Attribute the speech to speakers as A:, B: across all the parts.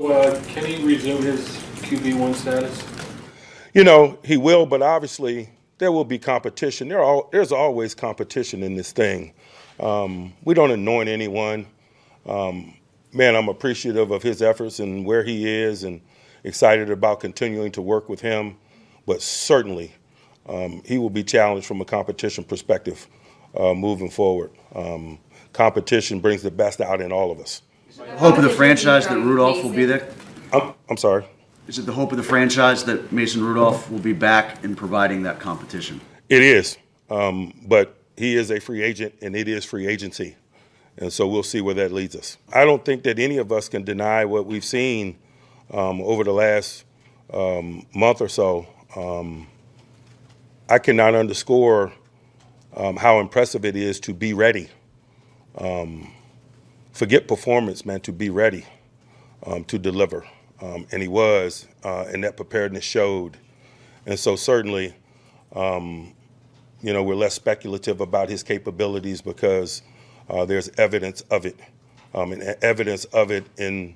A: Can he resume his QB1 status?
B: You know, he will, but obviously there will be competition. There's always competition in this thing. We don't anoint anyone. Man, I'm appreciative of his efforts and where he is and excited about continuing to work with him. But certainly he will be challenged from a competition perspective moving forward. Competition brings the best out in all of us.
C: Hope of the franchise that Rudolph will be there?
B: I'm sorry.
C: Is it the hope of the franchise that Mason Rudolph will be back in providing that competition?
B: It is, but he is a free agent, and it is free agency. And so we'll see where that leads us. I don't think that any of us can deny what we've seen over the last month or so. I cannot underscore how impressive it is to be ready. Forget performance, man, to be ready to deliver. And he was, and that preparedness showed. And so certainly, we're less speculative about his capabilities because there's evidence of it, and evidence of it in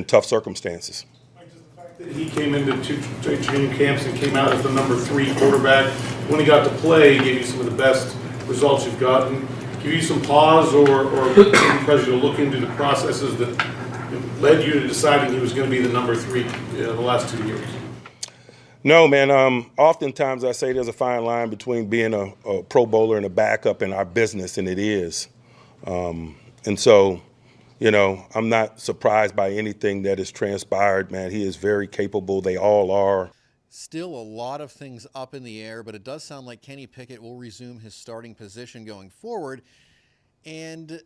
B: tough circumstances.
A: Like just the fact that he came into two training camps and came out as the number 3 quarterback. When he got to play, he gave you some of the best results you've gotten. Give you some pause or pressure to look into the processes that led you to deciding he was going to be the number 3 the last 2 years?
B: No, man. Oftentimes I say there's a fine line between being a Pro Bowler and a backup in our business, and it is. And so, I'm not surprised by anything that has transpired, man. He is very capable. They all are.
D: Still a lot of things up in the air, but it does sound like Kenny Pickett will resume his starting position going forward. And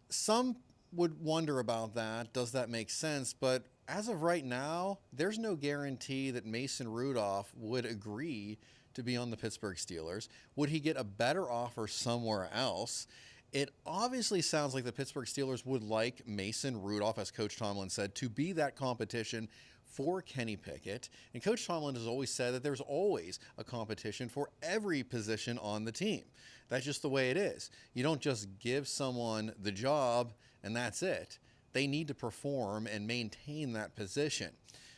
D: some would wonder about that. Does that make sense? But as of right now, there's no guarantee that Mason Rudolph would agree to be on the Pittsburgh Steelers. Would he get a better offer somewhere else? It obviously sounds like the Pittsburgh Steelers would like Mason Rudolph, as Coach Tomlin said, to be that competition for Kenny Pickett. And Coach Tomlin has always said that there's always a competition for every position on the team. That's just the way it is. You don't just give someone the job and that's it. They need to perform and maintain that position.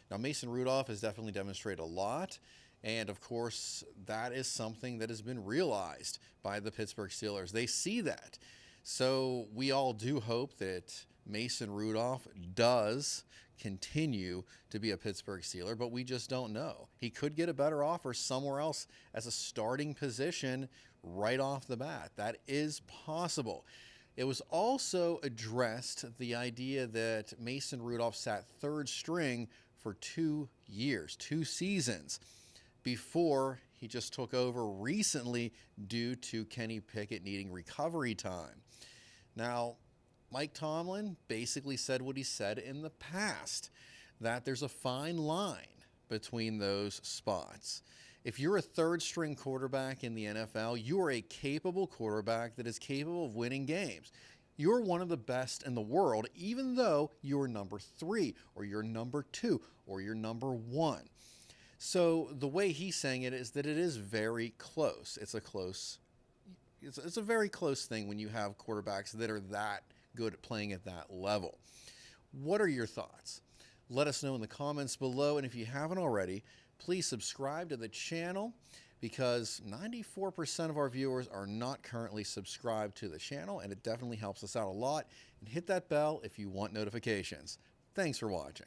D: Now, Mason Rudolph has definitely demonstrated a lot. And of course, that is something that has been realized by the Pittsburgh Steelers. They see that. So we all do hope that Mason Rudolph does continue to be a Pittsburgh Steeler, but we just don't know. He could get a better offer somewhere else as a starting position right off the bat. That is possible. It was also addressed the idea that Mason Rudolph sat third string for 2 years, 2 seasons, before he just took over recently due to Kenny Pickett needing recovery time. Now, Mike Tomlin basically said what he said in the past, that there's a fine line between those spots. If you're a third-string quarterback in the NFL, you are a capable quarterback that is capable of winning games. You're one of the best in the world, even though you're number 3 or you're number 2 or you're number 1. So the way he's saying it is that it is very close. It's a very close thing when you have quarterbacks that are that good at playing at that level. What are your thoughts? Let us know in the comments below, and if you haven't already, please subscribe to the channel because 94% of our viewers are not currently subscribed to the channel, and it definitely helps us out a lot. And hit that bell if you want notifications. Thanks for watching.